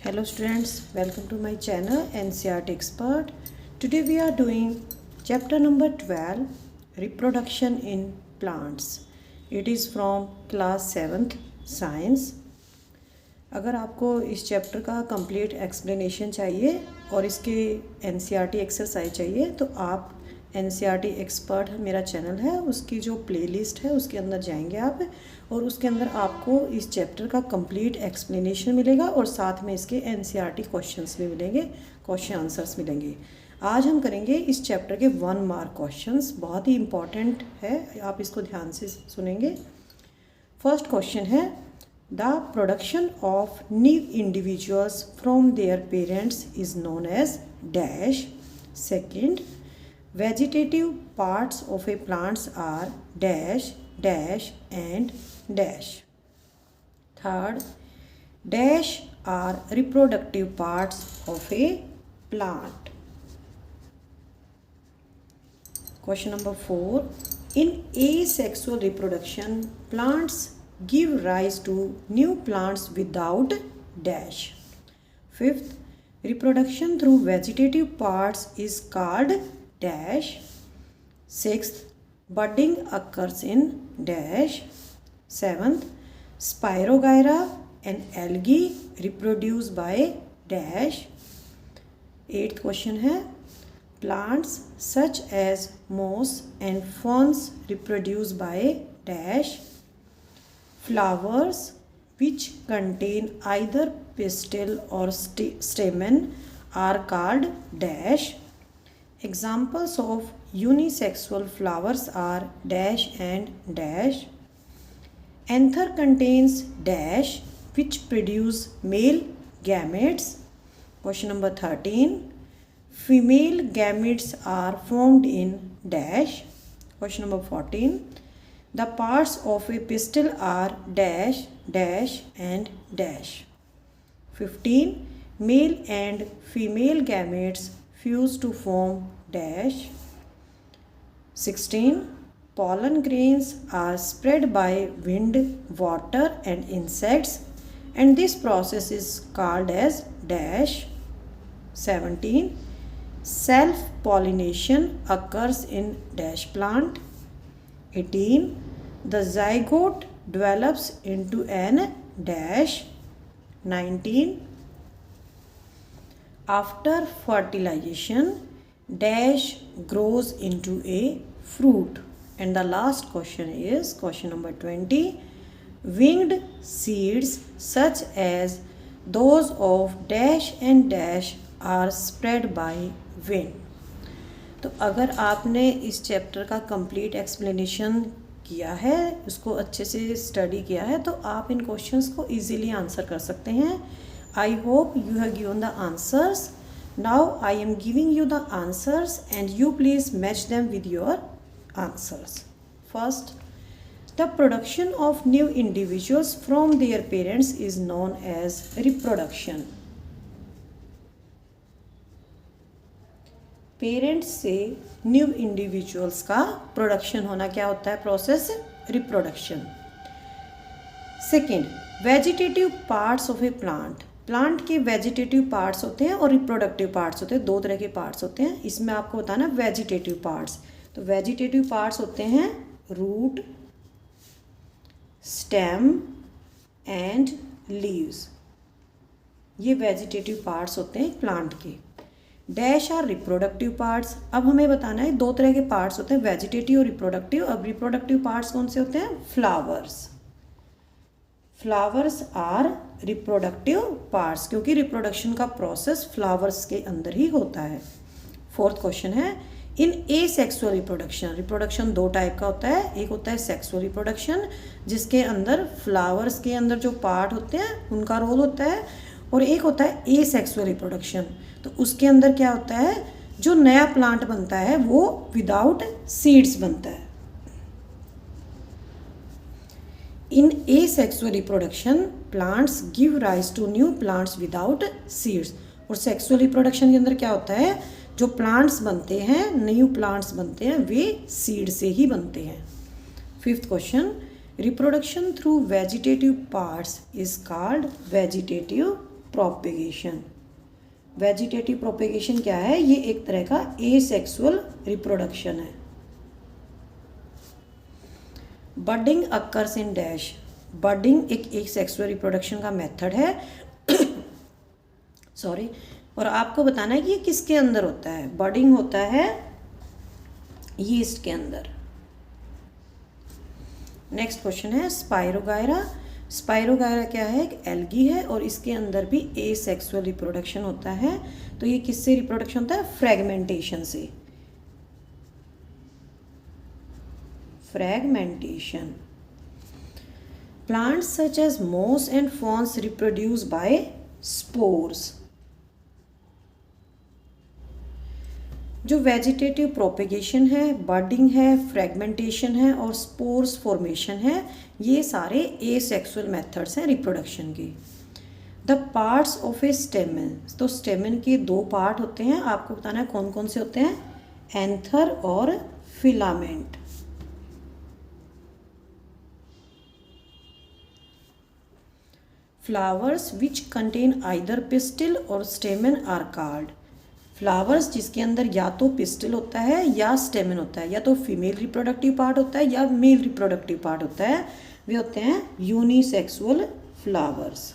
Hello students, welcome to my channel NCERT Expert. Today we are doing chapter number 12, Reproduction in Plants. It is from class 7th Science. अगर आपको इस chapter का complete explanation चाहिए और इसके NCERT exercise चाहिए तो आप NCERT एक्सपर्ट मेरा चैनल है, उसकी जो प्लेलिस्ट है उसके अंदर जाएंगे आप और उसके अंदर आपको इस चैप्टर का कंप्लीट एक्सप्लेनेशन मिलेगा और साथ में इसके NCERT क्वेश्चंस भी मिलेंगे, क्वेश्चन आंसर्स मिलेंगे। आज हम करेंगे इस चैप्टर के 1 मार्क क्वेश्चंस, बहुत ही इम्पॉर्टेंट है, आप इसको ध्यान से सुनेंगे। फर्स्ट क्वेश्चन है, the production of new individuals from their parents is known as dash. Second, vegetative parts of a plants are dash dash and dash. Third, dash are reproductive parts of a plant. Question number 4, in asexual reproduction plants give rise to new plants without dash. Fifth, reproduction through vegetative parts is called dash. Sixth, budding occurs in dash. Seventh, Spirogyra and algae reproduce by dash. Eighth question है, plants such as moss and ferns reproduce by dash. Flowers which contain either pistil or stamen are called dash. Examples of unisexual flowers are dash and dash. Anther contains dash which produce male gametes. Question number 13. Female gametes are formed in dash. Question number 14. The parts of a pistil are dash, dash and dash. 15. Male and female gametes fuse to form dash. 16. Pollen grains are spread by wind, water and insects and this process is called as dash. 17. Self-pollination occurs in dash plant. 18. The zygote develops into an dash. 19. After fertilization, dash grows into a fruit. And the last question is question number 20. Winged seeds such as those of dash and dash are spread by wind. तो अगर आपने इस chapter का complete explanation किया है, उसको अच्छे से स्टडी किया है तो आप इन क्वेश्चंस को इजीली आंसर कर सकते हैं। I hope you have given the answers. Now I am giving you the answers and you please match them with your answers. First, the production of new individuals from their parents is known as reproduction. Parents से new individuals का production होना क्या होता है? Process reproduction. Second, vegetative parts of A plant. Plant के vegetative parts होते हैं और रिप्रोडक्टिव पार्ट्स होते हैं, दो तरह के पार्ट्स होते हैं। इसमें आपको बताना वेजिटेटिव पार्ट्स। तो वेजिटेटिव पार्ट्स होते हैं रूट, स्टेम एंड लीव्स, ये वेजिटेटिव पार्ट्स होते हैं प्लांट के। Dash are reproductive parts. अब हमें बताना है दो तरह के पार्ट्स होते हैं, वेजिटेटिव और रिप्रोडक्टिव। अब रिप्रोडक्टिव पार्ट्स कौन से होते हैं? Flowers. Flowers are reproductive parts क्योंकि रिप्रोडक्शन का प्रोसेस फ्लावर्स के अंदर ही होता है। फोर्थ क्वेश्चन है, इन एसेक्सुअल रिप्रोडक्शन। रिप्रोडक्शन दो टाइप का होता है, एक होता है सेक्सुअल रिप्रोडक्शन जिसके अंदर फ्लावर्स के अंदर जो पार्ट होते हैं उनका रोल होता है, और एक होता है एसेक्सुअल रिप्रोडक्शन। तो उसके अंदर क्या होता है, जो नया प्लांट बनता है वो विदाउट सीड्स बनता है। In asexual reproduction, plants give rise to new plants without seeds. और सेक्सुअल रिप्रोडक्शन के अंदर क्या होता है, जो प्लांट्स बनते हैं, न्यू प्लांट्स बनते हैं, वे सीड से ही बनते हैं। Fifth question, Reproduction through vegetative parts is called vegetative propagation. Vegetative propagation क्या है? ये एक तरह का एसेक्सुअल रिप्रोडक्शन है। Budding occurs in dash. Budding एक सेक्सुअल रिप्रोडक्शन का मेथड है सॉरी, और आपको बताना है कि ये किसके अंदर होता है। बडिंग होता है यीस्ट के अंदर। नेक्स्ट क्वेश्चन है स्पाइरोगायरा। स्पाइरोगायरा क्या है? एक एल्गी है और इसके अंदर भी एसेक्सुअल रिप्रोडक्शन होता है। तो ये किससे रिप्रोडक्शन होता है? फ्रेगमेंटेशन से। फ्रेगमेंटेशन। प्लांट्स सच एज मोस एंड फॉर्न्स रिप्रोड्यूस बाय स्पोर्स। जो वेजिटेटिव प्रोपेगेशन है, बर्डिंग है, फ्रेगमेंटेशन है और स्पोर्स फॉर्मेशन है, ये सारे एसेक्सुअल मेथड्स हैं रिप्रोडक्शन के। द पार्ट्स ऑफ ए स्टेमन। तो स्टेमन के दो पार्ट होते हैं, आपको बताना है कौन कौन से होते हैं। एंथर और filament. Flowers which contain either pistil और स्टेमन आर कॉल्ड। फ्लावर्स जिसके अंदर या तो पिस्टिल होता है या स्टेमन होता है, या तो फीमेल रिप्रोडक्टिव पार्ट होता है या मेल रिप्रोडक्टिव पार्ट होता है, वे होते हैं यूनिसेक्सुअल फ्लावर्स।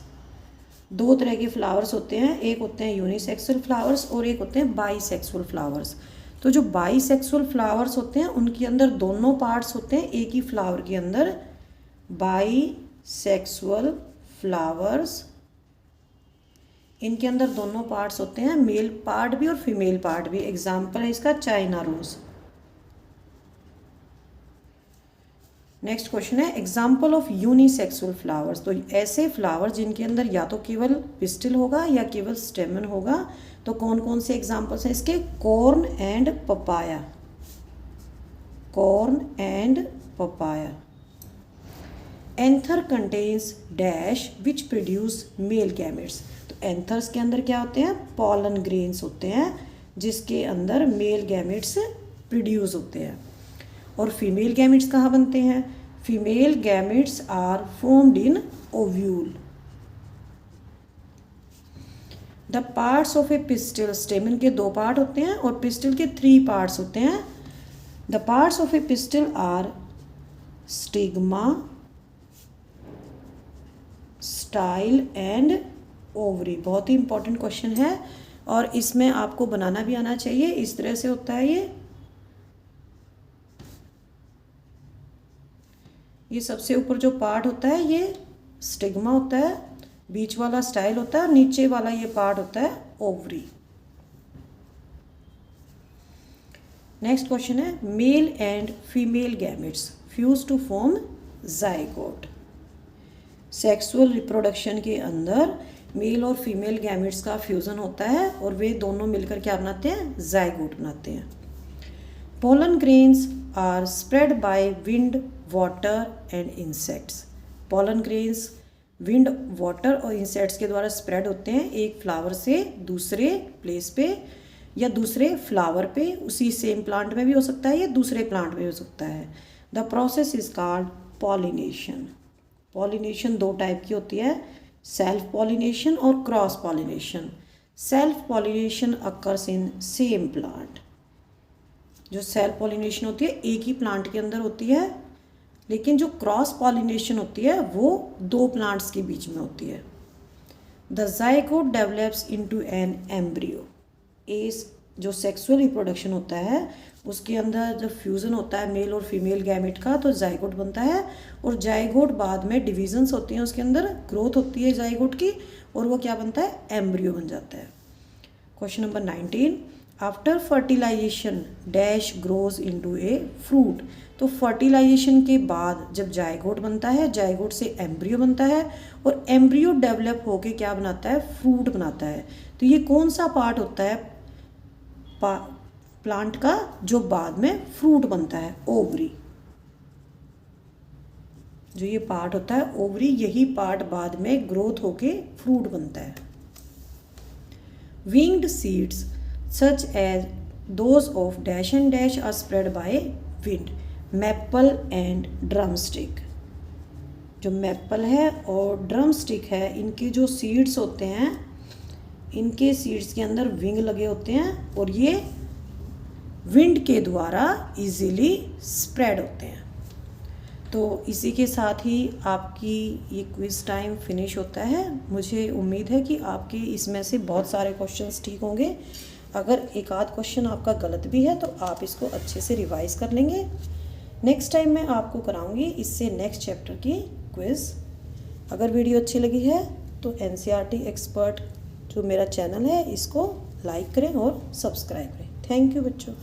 दो तरह के फ्लावर्स होते हैं, एक होते हैं यूनिसेक्सुअल फ्लावर्स और एक होते हैं बाईसेक्सुअल फ्लावर्स। तो जो बाईसेक्सुअल फ्लावर्स होते हैं उनके अंदर दोनों पार्ट्स होते हैं एक ही फ्लावर के अंदर। बाईसेक्सुअल फ्लावर्स, इनके अंदर दोनों पार्ट्स होते हैं, मेल पार्ट भी और फीमेल पार्ट भी। एग्जाम्पल है इसका चाइना रोज। नेक्स्ट क्वेश्चन है एग्जाम्पल ऑफ यूनिसेक्सुअल फ्लावर्स। तो ऐसे फ्लावर जिनके अंदर या तो केवल पिस्टिल होगा या केवल स्टेमन होगा, तो कौन कौन से एग्जाम्पल्स हैं इसके? Corn and papaya. Corn and papaya. Anther contains dash which produce male gametes. तो एंथर्स के अंदर क्या होते हैं? पॉलन ग्रेन्स होते हैं जिसके अंदर मेल गैमेट्स प्रोड्यूस होते हैं। और फीमेल गैमेट्स कहाँ बनते हैं? Female gametes are formed in ovule. The parts of a pistil. Stamen के दो पार्ट होते हैं और पिस्टिल के 3 पार्ट्स होते हैं। The parts of a pistil are stigma, style and ovary. बहुत ही इंपॉर्टेंट क्वेश्चन है और इसमें आपको बनाना भी आना चाहिए। इस तरह से होता है ये सबसे ऊपर जो पार्ट होता है ये स्टिग्मा होता है, बीच वाला स्टाइल होता है और नीचे वाला ये पार्ट होता है ओवरी। नेक्स्ट क्वेश्चन है male and female gametes fuse to form zygote. Sexual reproduction के अंदर मेल और फीमेल गैमेट्स का फ्यूज़न होता है और वे दोनों मिलकर क्या बनाते हैं? जाइगोट बनाते हैं। Pollen grains are spread by wind, water and insects. Pollen grains wind, water और इंसेक्ट्स के द्वारा स्प्रेड होते हैं एक फ्लावर से दूसरे प्लेस पे या दूसरे फ्लावर पे। उसी सेम प्लांट में भी हो सकता है या दूसरे प्लांट में हो सकता है। The process is called pollination. Pollination 2 type की होती है, सेल्फ पॉलिनेशन और cross pollination. Self pollination occurs in same plant. जो सेल्फ पॉलिनेशन होती है एक ही प्लांट के अंदर होती है, लेकिन जो क्रॉस पॉलिनेशन होती है वो 2 प्लांट्स के बीच में होती है। The zygote develops into an embryo. जो सेक्सुअल रिप्रोडक्शन होता है उसके अंदर जब फ्यूज़न होता है मेल और फीमेल गैमेट का तो जाइगोट बनता है, और जाइगोट बाद में डिविजन्स होती हैं, उसके अंदर ग्रोथ होती है जाइगोट की और वो क्या बनता है? एम्ब्रियो बन जाता है। Question number 19 after fertilisation dash grows into a fruit. तो फर्टिलाइजेशन के बाद जब जाइगोट बनता है, जाइगोट से एम्ब्रियो बनता है और एम्ब्रियो डेवलप होके क्या बनाता है? फ्रूट बनाता है। तो ये कौन सा पार्ट होता है प्लांट का जो बाद में फ्रूट बनता है? ओवरी। जो ये पार्ट होता है ओवरी, यही पार्ट बाद में ग्रोथ होके फ्रूट बनता है। Winged seeds such as those of dash and dash are spread by wind, maple and drumstick. जो मैपल है और ड्रम स्टिक है, इनके जो सीड्स होते हैं, इनके सीड्स के अंदर विंग लगे होते हैं और ये विंड के द्वारा इजीली स्प्रेड होते हैं। तो इसी के साथ ही आपकी ये क्विज़ टाइम फिनिश होता है। मुझे उम्मीद है कि आपके इसमें से बहुत सारे क्वेश्चंस ठीक होंगे। अगर एक आध क्वेश्चन आपका गलत भी है तो आप इसको अच्छे से रिवाइज कर लेंगे। नेक्स्ट टाइम मैं आपको कराऊंगी इससे नेक्स्ट चैप्टर की क्विज़। अगर वीडियो अच्छी लगी है तो NCERT एक्सपर्ट जो मेरा चैनल है इसको लाइक करें और सब्सक्राइब करें। थैंक यू बच्चों।